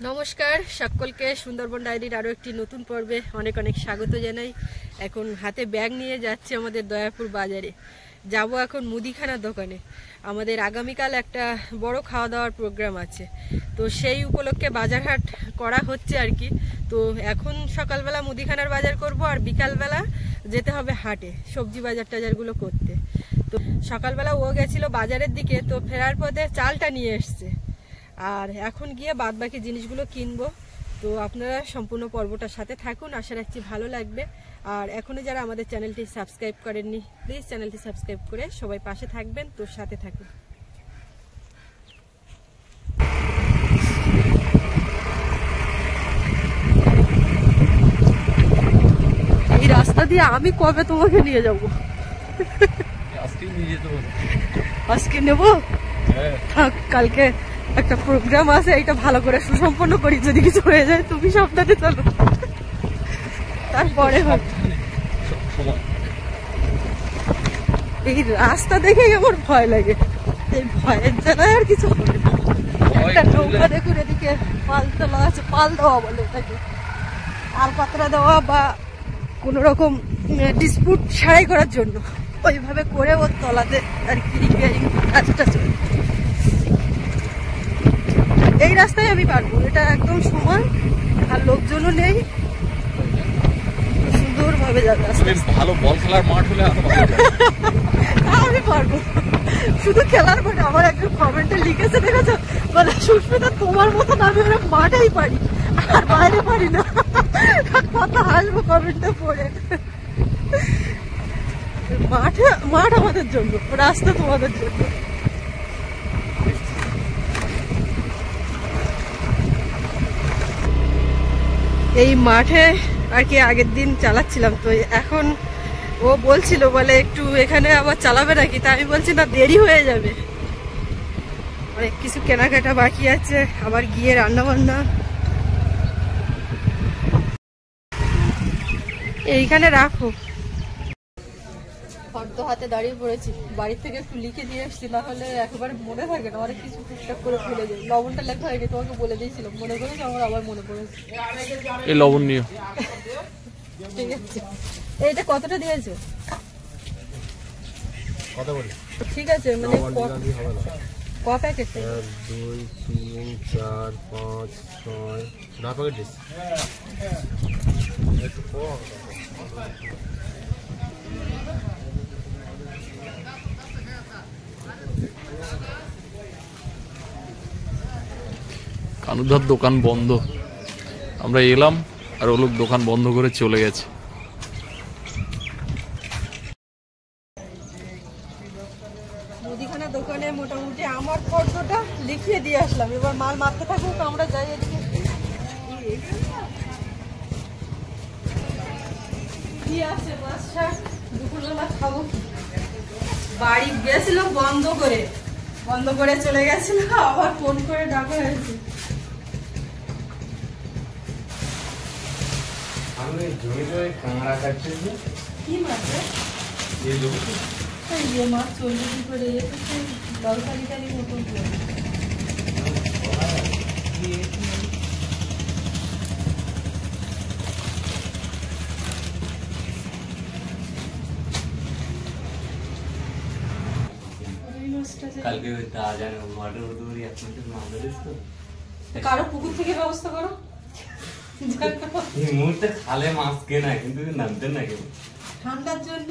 নমস্কার সকলকে সুন্দরবন ডায়েরির আরো একটি নতুন পর্বে অনেক অনেক স্বাগত জানাই। এখন হাতে ব্যাগ নিয়ে যাচ্ছি আমাদের দয়াপুর বাজারে। যাব এখন মুদিখানার দোকানে। আমাদের আগামীকাল একটা বড় খাওয়া দাওয়ার প্রোগ্রাম আছে, তো সেই উপলক্ষে বাজারহাট করা হচ্ছে আর কি। তো এখন সকালবেলা মুদিখানার বাজার করব আর বিকালবেলা যেতে হবে হাটে সবজি বাজার টাজারগুলো করতে। তো সকালবেলা ও গেছিল বাজারের দিকে, তো ফেরার পথে চালটা নিয়ে এসছে, আর এখন গিয়ে বাদ বাকি জিনিসগুলো কিনবো। তো আপনারা সম্পূর্ণ পর্বটার সাথে থাকুন, আশা রাখছি ভালো লাগবে। আর এখনো যারা আমাদের চ্যানেলটি সাবস্ক্রাইব করেননি, প্লিজ চ্যানেলটি সাবস্ক্রাইব করে সবাই পাশে থাকবেন, তোর সাথে থাকুন। এই রাস্তা দিয়ে আমি কবে তোমাকে নিয়ে যাবো? আজকে নেবো, থাক, কালকে একটা প্রোগ্রাম আছে, এটা ভালো করে সুসম্পন্ন করি। যদি কিছু হয়ে যায় তুমি সাবধানে চলো, তারপরে এই রাস্তা দেখেই আমার ভয় লাগে। এই ভয়ের জায়গায় আর কিছু হবে না। একটা নৌকা দেখুন এদিকে পাল তোলা আছে, পাল দেওয়া বলে এটাকে, আর পাত্রা দেওয়া বা কোন রকম ডিসপুট সারাই করার জন্য ওইভাবে করে ওর তলাতে আর কি রিপেয়ারিং কাজটা চলে। এই রাস্তায় আমি পারবো, এটা একদম সমান আর লোকজনও নেই, সুন্দর ভাবে যাবে। ভালো বল খেলার মাঠ হলে আমি পারবো, শুধু খেলার মাঠ। আমার একজন কমেন্টে লিখেছে, দেখেছো, বলে সুস্মিতা তোমার মতন আমি ওরা মাঠেই পারি আর বাইরে পারি না। কথা হাসবো কমেন্টে পড়ে। মাঠ আমাদের জন্য, রাস্তা তোমাদের জন্য। এই মাঠে আর কি আগের দিন চালাচ্ছিলাম, তো এখন ও বলছিল বলে একটু এখানে আবার চালাবে নাকি, তা আমি বলছি না, দেরি হয়ে যাবে, অনেক কিছু কেনাকাটা বাকি আছে, আবার গিয়ে রান্না বান্না। এইখানে রাখো, ফর্দ হাতে দাঁড়িয়ে পড়েছি। বাড়ির থেকে একটু লিখে দিয়ে এসছি, না হলে একেবারে মনে থাকে না, অনেক কিছু টুকটাক করে ফেলে যায়। লবণটা লেখা হয়নি, তোমাকে বলে দিয়েছিলাম, মনে করেছি, আমার আবার মনে পড়েছে। এই লবণ নিও। ঠিক আছে, এইটা কতটা দিয়েছো? ঠিক আছে, মানে ক প্যাকেট? 1 2 3 4 5 6 10 packet this. কানুধার দোকান বন্ধ, আমরা এলাম আর ও লোক দোকান বন্ধ করে চলে গেছে। মুদিখানা দোকানে মোটামুটি আমার ফর্দটা লিখিয়ে দিয়ে আসলাম, এবার মাল মারতে থাকুক, আমরা যাই এদিকে। কি আছে বাসা, দুপুরবেলা খাবো। বাড়ি গেছিল বন্ধ করে চলে গেছিল, আবার ফোন করে ডাকা হয়েছে। আমি জমি কাঁকড়া কাটছি। কি মাছ? এই মাছ চলবে কি করে, তরকারি মতন কারো পুকুর থেকে ব্যবস্থা করো। এই মুহূর্তে খালে মাছ কেনা, কিন্তু নামতেন না কেউ ঠান্ডার জন্য।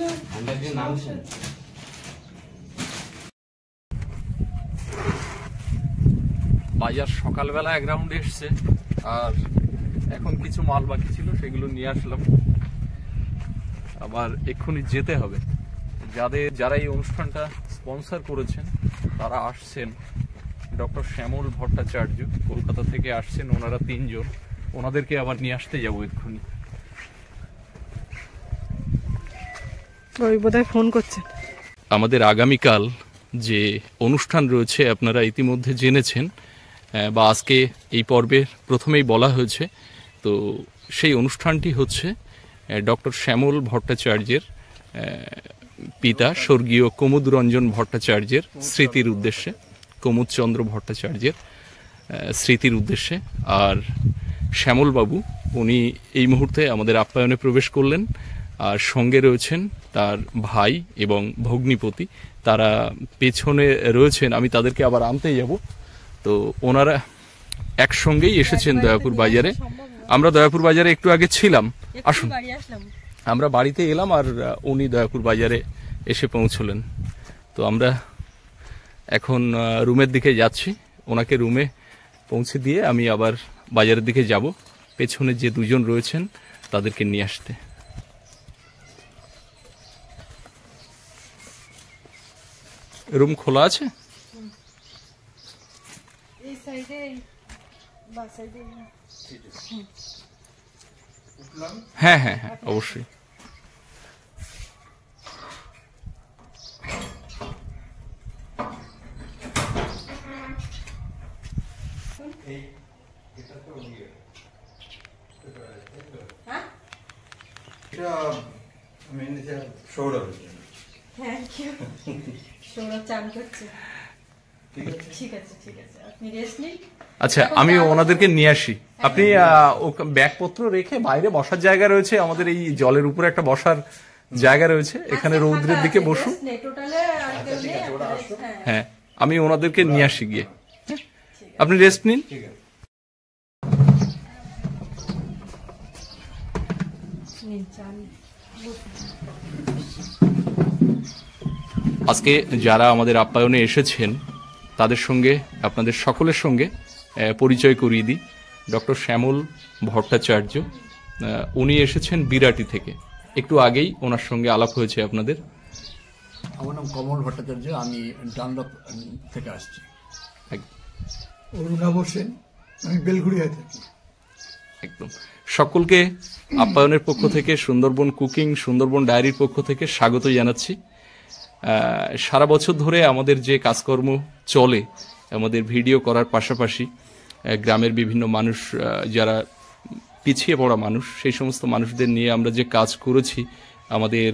নামছেন। বাজার সকালবেলা এক রাউন্ড এসছে, আর এখন কিছু মাল বাকি ছিল, সেগুলো নিয়ে আসলাম। আবার এক্ষুনি যেতে হবে। যারা এই অনুষ্ঠানটা স্পন্সর করেছেন তারা আসছেন। ডক্টর শ্যামল ভট্টাচার্য কলকাতা থেকে আসছেন, ওনারা 3 জন। ওনাদেরকে আবার নিয়ে আসতে যাবো এক্ষুনি। ফোন করছেন। আমাদের আগামীকাল যে অনুষ্ঠান রয়েছে আপনারা ইতিমধ্যে জেনেছেন, বা আজকে এই পর্বের প্রথমেই বলা হয়েছে। তো সেই অনুষ্ঠানটি হচ্ছে ডক্টর শ্যামল ভট্টাচার্যের পিতা স্বর্গীয় কুমুদ রঞ্জন ভট্টাচার্যের স্মৃতির উদ্দেশ্যে, কুমুদচন্দ্র ভট্টাচার্যের। স্মৃতির উদ্দেশ্যে। আর শ্যামলবাবু উনি এই মুহূর্তে আমাদের আপ্যায়নে প্রবেশ করলেন, আর সঙ্গে রয়েছেন তার ভাই এবং ভগ্নিপতি, তারা পেছনে রয়েছেন। আমি তাদেরকে আবার আনতেই যাব। তো ওনারা একসঙ্গেই এসেছেন দয়াপুর বাজারে। আমরা দয়াপুর বাজারে একটু আগে ছিলাম, আসুন আমরা বাড়িতে এলাম আর উনি দয়াপুর বাজারে এসে পৌঁছলেন। তো আমরা এখন রুমের দিকে যাচ্ছি, ওনাকে রুমে পৌঁছে দিয়ে আমি আবার বাজারের দিকে যাব, পেছনে যে দুজন রয়েছেন তাদেরকে নিয়ে আসতে। রুম খোলা আছে? হ্যাঁ হ্যাঁ হ্যাঁ, অবশ্যই। আচ্ছা, আমি ওনাদেরকে নিয়ে আসি। আপনি ব্যাগপত্র রেখে বাইরে বসার জায়গা রয়েছে, আমাদের এই জলের উপরে একটা বসার জায়গা রয়েছে, এখানে রৌদ্রের দিকে বসুন। হ্যাঁ, আমি ওনাদেরকে নিয়ে আসি গিয়ে, আপনি রেস্ট নিন। আজকে যারা আমাদের আপ্যায়নে এসেছেন তাদের সঙ্গে, আপনাদের সকলের সঙ্গে পরিচয় করিয়ে দিই। ডক্টর শ্যামল ভট্টাচার্য, উনি এসেছেন বিরাটি থেকে। একটু আগেই ওনার সঙ্গে আলাপ হয়েছে আপনাদের। আমার নাম কমল ভট্টাচার্য, আমি ডানলপ থেকে আসছি। অরুণাভ সেন, আমি বেলঘুরিয়ায় থাকি। একদম সকলকে আপ্যায়নের পক্ষ থেকে, সুন্দরবন কুকিং, সুন্দরবন ডায়েরির পক্ষ থেকে স্বাগত জানাচ্ছি। সারা বছর ধরে আমাদের যে কাজকর্ম চলে, আমাদের ভিডিও করার পাশাপাশি গ্রামের বিভিন্ন মানুষ, যারা পিছিয়ে পড়া মানুষ, সেই সমস্ত মানুষদের নিয়ে আমরা যে কাজ করেছি আমাদের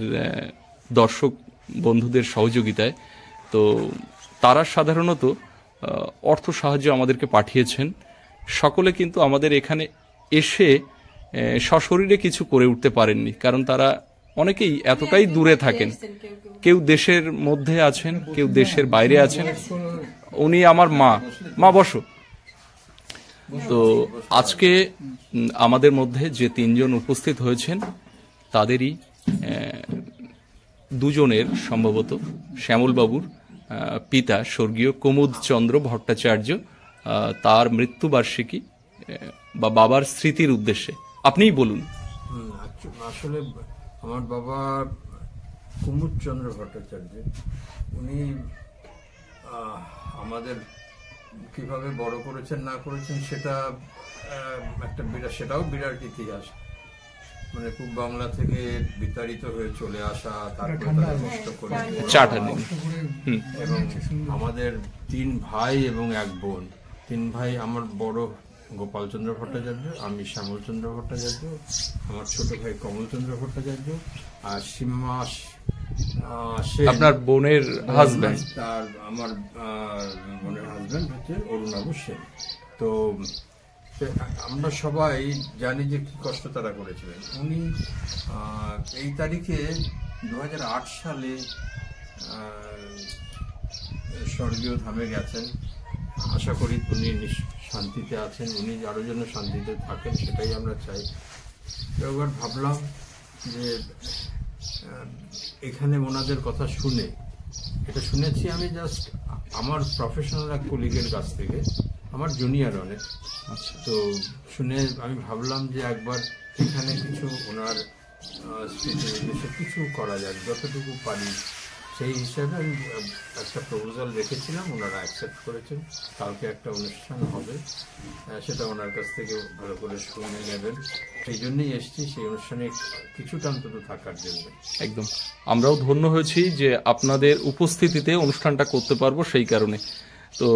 দর্শক বন্ধুদের সহযোগিতায়, তো তারা সাধারণত অর্থ সাহায্য আমাদেরকে পাঠিয়েছেন। সকলে কিন্তু আমাদের এখানে এসে সশরীরে কিছু করে উঠতে পারেননি, কারণ তারা অনেকেই এতটাই দূরে থাকেন। কেউ দেশের মধ্যে আছেন, কেউ দেশের বাইরে আছেন। উনি আমার মা বসো। তো আজকে আমাদের মধ্যে যে তিনজন উপস্থিত হয়েছেন তাদেরই দুজনের সম্ভবত শ্যামলবাবুর পিতা স্বর্গীয় কুমুদ চন্দ্র ভট্টাচার্য, তার মৃত্যুবার্ষিকী বা বাবার স্মৃতির উদ্দেশ্যে আপনিই বলুন। আসলে আমার বাবা কুমুদ চন্দ্র ভট্টাচার্য, উনি আমাদের কিভাবে বড় করেছেন না করেছেন সেটা একটা সেটাও বিরাট ইতিহাস। মানে খুব বাংলা থেকে বিতাড়িত হয়ে চলে আসা, তারপরে কষ্ট করে, এবং আমাদের 3 ভাই এবং 1 বোন। 3 ভাই, আমার বড় গোপালচন্দ্র ভট্টাচার্য, আমি শ্যামলচন্দ্র ভট্টাচার্য, আমার ছোট ভাই কমলচন্দ্র ভট্টাচার্য, আর সীমা আপনার বোনের হাজবেন্ড, তার আমার বোনের হাজবেন্ড হচ্ছে অরুণাভ সেন। তো আমরা সবাই জানি যে কি কষ্ট তারা করেছিলেন। উনি এই তারিখে 2008 সালে স্বর্গীয় ধামে গেছেন। আশা করি উনি শান্তিতে আছেন, উনি আরো যেন শান্তিতে থাকেন, সেটাই আমরা চাই। এবার ভাবলাম যে এখানে ওনাদের কথা শুনে, এটা শুনেছি আমি জাস্ট আমার প্রফেশনাল এক কলিগের কাছ থেকে, আমার জুনিয়র অনেক। আচ্ছা, তো শুনে আমি ভাবলাম যে একবার এখানে কিছু ওনার স্মৃতির উদ্দেশ্যে কিছু করা যায়, যতটুকু পারি সেই হিসাবে আমি একটা প্রপোজাল রেখেছিলাম। ওনারা অ্যাকসেপ্ট করেছেন। কালকে একটা অনুষ্ঠান হবে, সেটা ওনার কাছ থেকে ভালো করে শুনে নেবেন। সেই জন্যই এসেছি, সেই অনুষ্ঠানে কিছুটা অন্তত থাকার জন্য। একদম, আমরাও ধন্য হয়েছি যে আপনাদের উপস্থিতিতে অনুষ্ঠানটা করতে পারবো, সেই কারণে। তো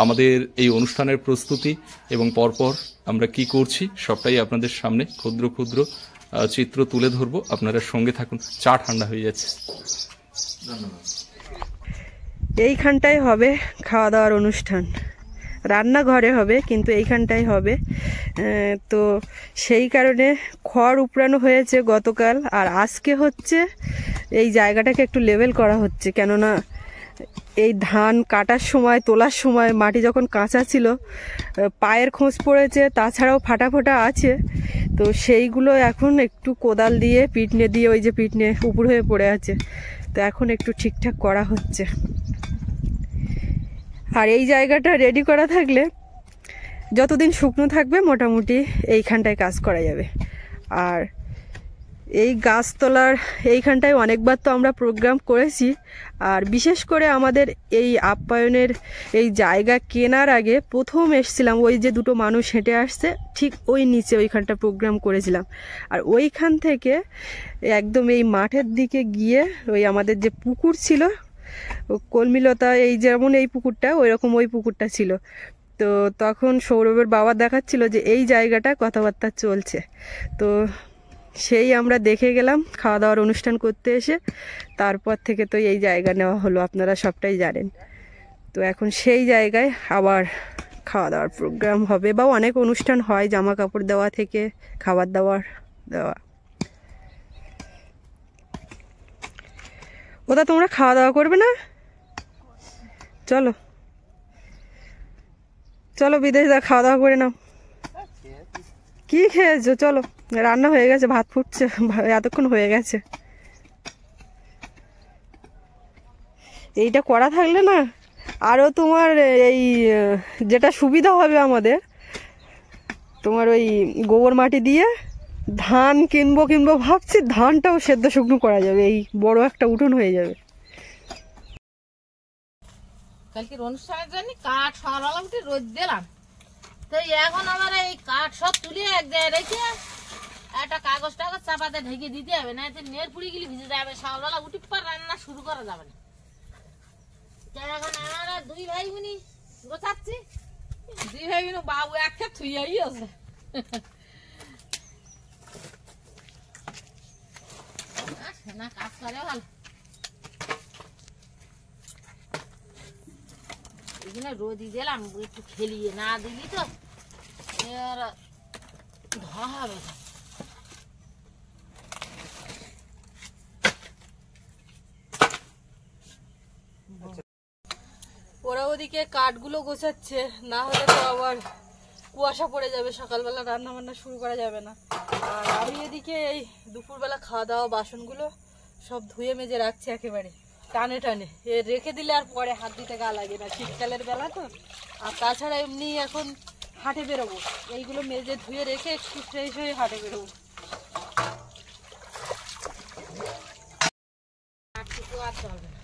আমাদের এই অনুষ্ঠানের প্রস্তুতি এবং পরপর আমরা কি করছি সবটাই আপনাদের সামনে ক্ষুদ্র ক্ষুদ্র চিত্র তুলে ধরবো। আপনারা সঙ্গে থাকুন। চা ঠান্ডা হয়ে যাচ্ছে। এইখানটাই হবে খাওয়া দাওয়ার অনুষ্ঠান। রান্নাঘরে হবে, কিন্তু এইখানটাই হবে। তো সেই কারণে খড় উপড়ানো হয়েছে গতকাল, আর আজকে হচ্ছে এই জায়গাটাকে একটু লেভেল করা হচ্ছে। কেননা এই ধান কাটার সময়, তোলার সময় মাটি যখন কাঁচা ছিল, পায়ের খোঁজ পড়েছে, তাছাড়াও ফাটা ফোটা আছে। তো সেইগুলো এখন একটু কোদাল দিয়ে পিটনে দিয়ে, ওই যে পিটনে উপর হয়ে পড়ে আছে, তো এখন একটু ঠিকঠাক করা হচ্ছে। আর এই জায়গাটা রেডি করা থাকলে যতদিন শুকনো থাকবে মোটামুটি এইখানটায় কাজ করা যাবে। আর এই গাছতলার এইখানটায় অনেকবার তো আমরা প্রোগ্রাম করেছি। আর বিশেষ করে আমাদের এই আপ্যায়নের এই জায়গা কেনার আগে প্রথম এসছিলাম, ওই যে দুটো মানুষ হেঁটে আসছে ঠিক ওই নিচে ওইখানটা প্রোগ্রাম করেছিলাম। আর ওইখান থেকে একদম এই মাঠের দিকে গিয়ে ওই আমাদের যে পুকুর ছিল, কলমিলতা, এই যেমন এই পুকুরটা ওই রকম ওই পুকুরটা ছিল। তো তখন সৌরভের বাবা দেখাচ্ছিল যে এই জায়গাটা কথাবার্তা চলছে। তো সেই আমরা দেখে গেলাম খাওয়া দাওয়ার অনুষ্ঠান করতে এসে। তারপর থেকে তো এই জায়গা নেওয়া হলো, আপনারা সবটাই জানেন। তো এখন সেই জায়গায় আবার খাওয়া দাওয়ার প্রোগ্রাম হবে, বা অনেক অনুষ্ঠান হয়, জামা কাপড় দেওয়া থেকে খাবার দাবার দেওয়া। ওটা তোমরা খাওয়া দাওয়া করবে না? চলো চলো বিদেশ দা, খাওয়া দাওয়া করে নাও। কি খেয়েছো? চলো, রান্না হয়ে গেছে, ভাত ফুটছে, এতক্ষণ হয়ে গেছে। এইটা করা থাকলে না আরও তোমার এই যেটা সুবিধা হবে আমাদের, তোমার ওই গোবর মাটি দিয়ে ধান কিনবো ভাবছি, ধানটাও সেদ্ধ শুকনো করা যাবে, এই বড় একটা উঠোন হয়ে যাবে। কালকের অনুষ্ঠানের জন্য কাঠ সরালাম, রোদ দিলাম। তো এখন আমার এই কাঠ সব তুলে এক জায়গায় রেখে একটা কাগজ টাগজ চাপাতে ঢেকে দিতে হবে, না এতে নেড় পুড়ে গেলে ভিজে যাবে, সকালবেলা উঠি পর রান্না শুরু করা যাবে না। এখন আমরা দুই ভাই বোনই গোছাচ্ছি, দুই ভাই বোন বাবু একটা থুইয়াই আছে। না কাজ করে ভালো, এখানে রোদি দিলাম, একটু খেলিয়ে না দিলি তো এর ধোয়া হবে। ওরা ওদিকে কাঠগুলো গোছাচ্ছে, না হলে তো আবার কুয়াশা পড়ে যাবে, সকালবেলা রান্না বান্না শুরু করা যাবে না। আর আমি এদিকে এই দুপুরবেলা খাওয়া দাওয়া বাসনগুলো সব ধুয়ে মেজে রাখছি একেবারে টানে টানে, রেখে দিলে আর পরে হাত দিতে গা লাগে না, শীতকালের বেলা তো। আর তাছাড়া এমনি এখন হাটে বেরোবো, এইগুলো মেজে ধুয়ে রেখে একটু ফ্রেশ হয়ে হাটে বেরোবো। আর চলবে না।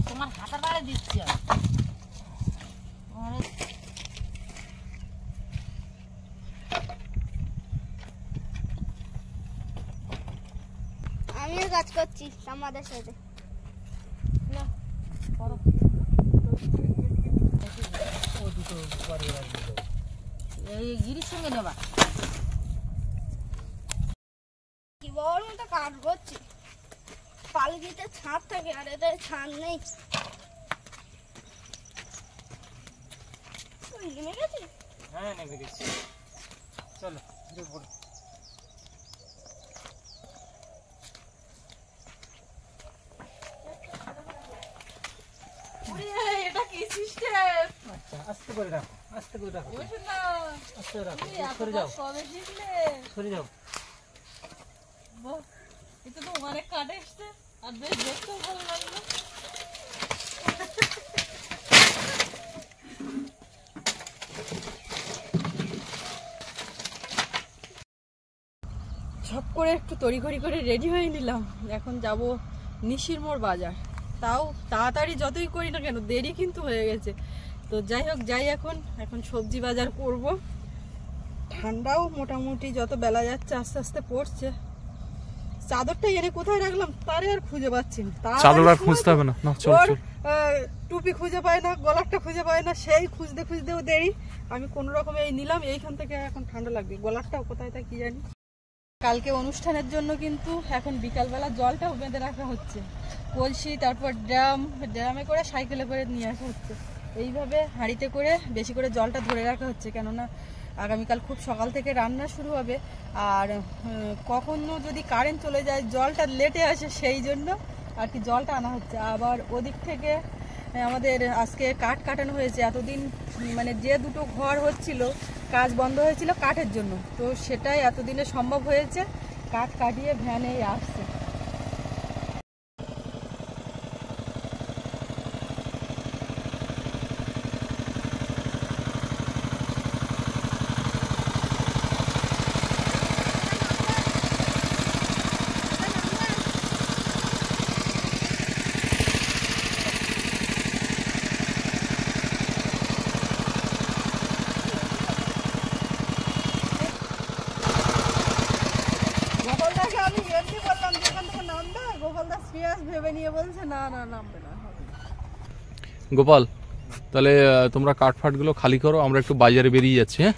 তোমার হাতের বাড়ি দিচ্ছি আমিও কাজ করছি আমাদের সাথে। এই গিরির সঙ্গে নেবা কি বড় মতো কাজ করছি, পালকিতে ছাদ থাকে আর এটা ছাদ নেই। নেমে গেছি? হ্যাঁ নেমে গেছি, চলো পড়ো। এটা কি সিস্টেম? আচ্ছা আস্তে করে রাখো, আস্তে করে রাখো, আস্তে রাখো, সরে যাও, সরে যাও। এটা তো অনেক কাটে এসছে, আর বেশ দেখতেও ভালো লাগলো। সব করে একটু তড়িঘড়ি করে রেডি হয়ে নিলাম, এখন যাব নিশির মোড় বাজার। তাও তাড়াতাড়ি যতই করি না কেন দেরি কিন্তু হয়ে গেছে। তো যাই হোক, যাই এখন সবজি বাজার করব। ঠান্ডাও মোটামুটি যত বেলা যাচ্ছে আস্তে আস্তে পড়ছে। চাদরটা এনে কোথায় রাখলাম তারে আর খুঁজে পাচ্ছি না। চাদর আর খুঁজতে হবে না, না চল চল। টুপি খুঁজে পায় না, গলারটা খুঁজে পায় না, সেই খুঁজতে খুঁজতেও দেরি। আমি কোনো রকমে এই নিলাম, এইখান থেকে এখন ঠান্ডা লাগবে, গলারটাও কোথায় তা কি জানি। কালকে অনুষ্ঠানের জন্য কিন্তু এখন বিকালবেলা জলটাও বেঁধে রাখা হচ্ছে, কলসি, তারপর ড্রামে করে, সাইকেলে করে নিয়ে আসা হচ্ছে। এইভাবে হাঁড়িতে করে বেশি করে জলটা ধরে রাখা হচ্ছে, কেননা আগামীকাল খুব সকাল থেকে রান্না শুরু হবে। আর কখনো যদি কারেন্ট চলে যায়, জলটা লেটে আসে, সেই জন্য আর কি জলটা আনা হচ্ছে। আবার ওদিক থেকে আমাদের আজকে কাঠ কাটানো হয়েছে। এতদিন মানে যে দুটো ঘর হচ্ছিল, কাজ বন্ধ হয়েছিল কাঠের জন্য, তো সেটাই এতদিনে সম্ভব হয়েছে, কাঠ কাটিয়ে ভ্যানে আসছে। গোপালদাকে আমি এমনি বললাম যেখান থেকে নামবে, গোপালদা সিরিয়াস ভেবে নিয়ে বলছে না না নামবে না। গোপাল, তাহলে তোমরা কাঠফাটগুলো খালি করো, আমরা একটু বাজারে বেরিয়ে যাচ্ছি। হ্যাঁ,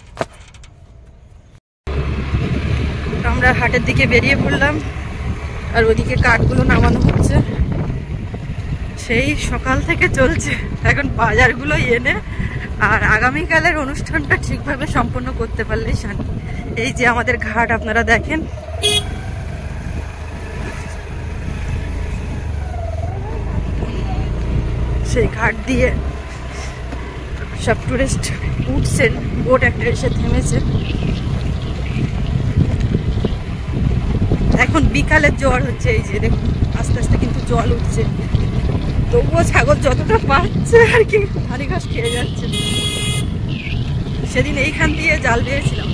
আমরা হাটের দিকে বেরিয়ে পড়লাম, আর ওদিকে কাঠগুলো নামানো হচ্ছে, সেই সকাল থেকে চলছে। এখন বাজারগুলো এনে আর আগামীকালের অনুষ্ঠানটা ঠিকভাবে সম্পন্ন করতে পারলেই শান্তি। এই যে আমাদের ঘাট আপনারা দেখেন, সেই ঘাট দিয়ে সব টুরিস্ট উঠছেন, বোট একটা এসে থেমেছে। এখন বিকালের জল হচ্ছে, এই যে দেখুন আস্তে আস্তে কিন্তু জল উঠছে, তবুও ছাগল যতটা পাচ্ছে আর কি ধানি ঘাস খেয়ে যাচ্ছে। সেদিন এইখান দিয়ে জাল দিয়েছিলাম,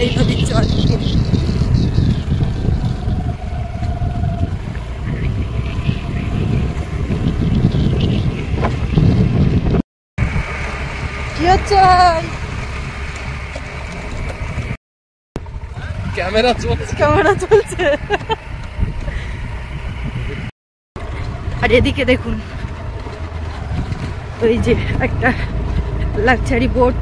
এই নদীর জল। কি হচ্ছে? ক্যামেরা চলছে। আর এদিকে দেখুন, ওই যে একটা লাক্সারি বোট,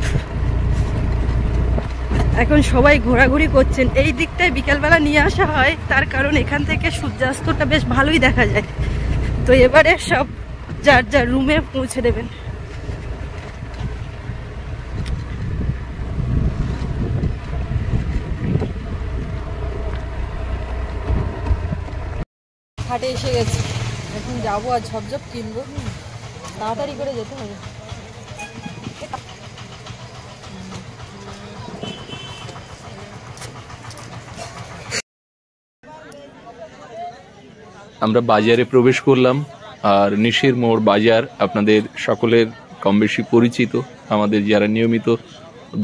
এখন সবাই ঘোরাঘুরি করছেন। এই দিকটায় বিকালবেলা নিয়ে আসা হয়, তার কারণ এখান থেকে সূর্যাস্তটা বেশ ভালোই দেখা যায়। তো এবারে সব যার যার রুমে পৌঁছে দেবেন। হাটে এসে গেছি, এখন যাবো আর ঝপঝপ কিনবো, তাড়াতাড়ি করে যেতে হবে। আমরা বাজারে প্রবেশ করলাম, আর নিশির মোড় বাজার আপনাদের সকলের কম বেশি পরিচিত। আমাদের যারা নিয়মিত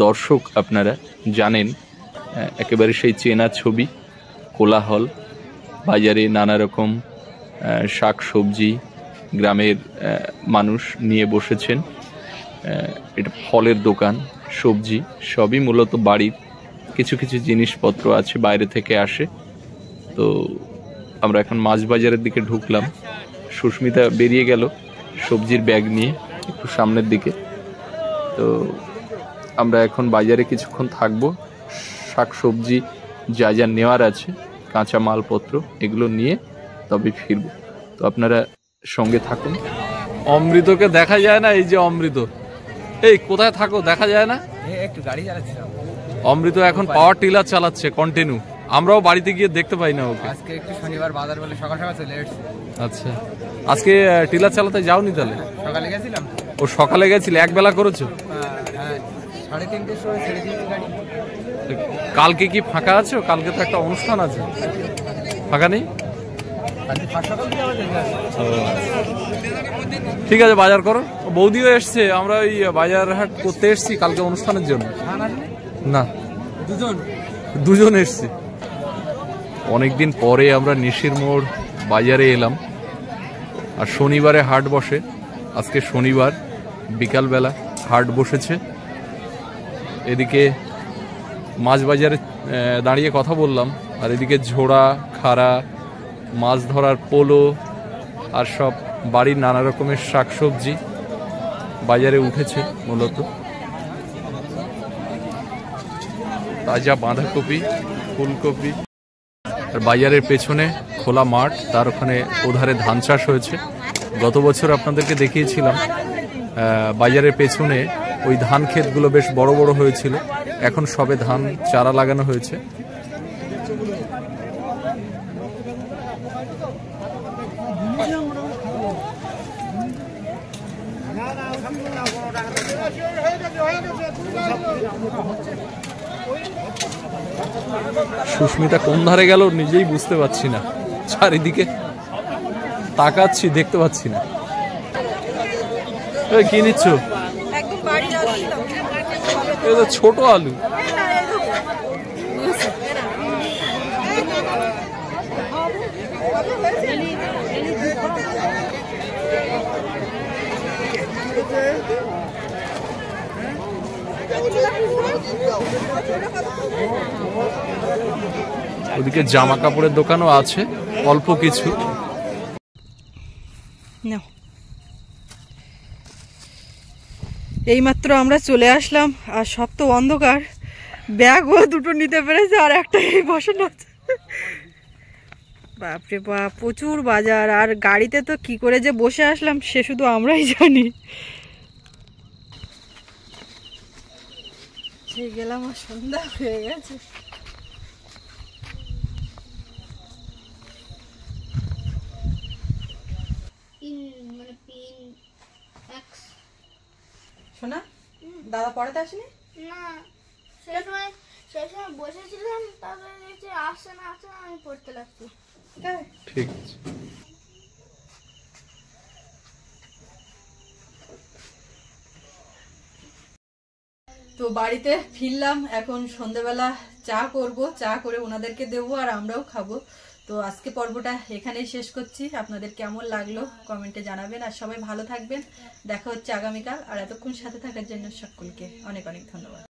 দর্শক আপনারা জানেন, একেবারে সেই চেনা ছবি, কোলাহল। বাজারে নানা রকম শাক সবজি গ্রামের মানুষ নিয়ে বসেছেন। এটা ফলের দোকান, সবজি সবই মূলত বাড়ির, কিছু কিছু জিনিসপত্র আছে বাইরে থেকে আসে। তো আমরা এখন মাছ বাজারের দিকে ঢুকলাম। সুস্মিতা বেরিয়ে গেল সবজির ব্যাগ নিয়ে একটু সামনের দিকে। তো আমরা এখন বাজারে কিছুক্ষণ থাকবো, শাক সবজি যা যা নেওয়ার আছে, কাঁচা মালপত্র, এগুলো নিয়ে তবে ফিরব। তো আপনারা সঙ্গে থাকুন। অমৃতকে দেখা যায় না, এই যে অমৃত, এই কোথায় থাকো দেখা যায় না? একটু গাড়ি চালাচ্ছিলাম। অমৃত এখন পাওয়ার টিলার চালাচ্ছে কন্টিনিউ, আমরাও বাড়িতে গিয়ে দেখতে পাই না ওকে। আজকে একটু শনিবার বাজার বলে সকাল সকাল চলে এসেছি। আচ্ছা, আজকে টিলার চালাতে যাওনি তাহলে? সকালে গেছিলাম। ও সকালে গেছিলে, এক বেলা করেছো? হ্যাঁ, 3:30টার সময় ছেড়ে দিয়েছি গাড়ি। কালকে কি ফাঁকা আছো? কালকে তো একটা অনুষ্ঠান আছে, ফাঁকা নেই? ঠিক আছে, বাজার করো। বৌদিও এসছে, আমরা ওই বাজার হাট করতে এসছি কালকে অনুষ্ঠানের জন্য। না, দুজন এসছি। অনেকদিন পরে আমরা নিশির মোড় বাজারে এলাম, আর শনিবারে হাট বসে। আজকে শনিবার বিকালবেলা হাট বসেছে। এদিকে মাছ বাজারে দাঁড়িয়ে কথা বললাম, আর এদিকে ঝোড়া, খাড়া, মাছ ধরার পোলো, আর সব বাড়ির নানা রকমের শাকসবজি বাজারে উঠেছে মূলত। তাজা বাঁধাকপি, ফুলকপি। আর বাজারের পেছনে খোলা মাঠ, তার ওখানে ওধারে ধান চাষ হয়েছে। গত বছর আপনাদেরকে দেখিয়েছিলাম বাজারের পেছনে ওই ধান ক্ষেতগুলো বেশ বড় বড় হয়েছিল, এখন সবে ধান চারা লাগানো হয়েছে। সুস্মিতা কোন ধারে গেল নিজেই বুঝতে পারছি না, চারিদিকে তাকাচ্ছি দেখতে পাচ্ছি না। কি নিচ্ছ? ছোট আলু। ওদিকে জামা কাপড়ের দোকানও আছে অল্প কিছু। এইমাত্র আমরা চলে আসলাম, আর সব তো অন্ধকার। ব্যাগও দুটো নিতে পেরেছে, আর একটা এই বসানো আছে। বাপরে বাপ, প্রচুর বাজার। আর গাড়িতে তো কি করে যে বসে আসলাম সে শুধু আমরাই জানি। গেলাম আর সন্ধ্যা হয়ে গেছে। শোনা, দাদা পড়াতে আসেনি? না, সেই সময় বসেছিলাম, তারপরে আসছে না আমি পড়তে লাগছি। ঠিক আছে। তো বাড়িতে ফিরলাম, এখন সন্ধ্যেবেলা চা করব, চা করে ওনাদেরকে দেবো আর আমরাও খাবো। তো আজকে পর্বটা এখানেই শেষ করছি। আপনাদের কেমন লাগলো কমেন্টে জানাবেন, আর সবাই ভালো থাকবেন। দেখা হচ্ছে আগামীকাল। আর এতক্ষণ সাথে থাকার জন্য সকলকে অনেক অনেক ধন্যবাদ।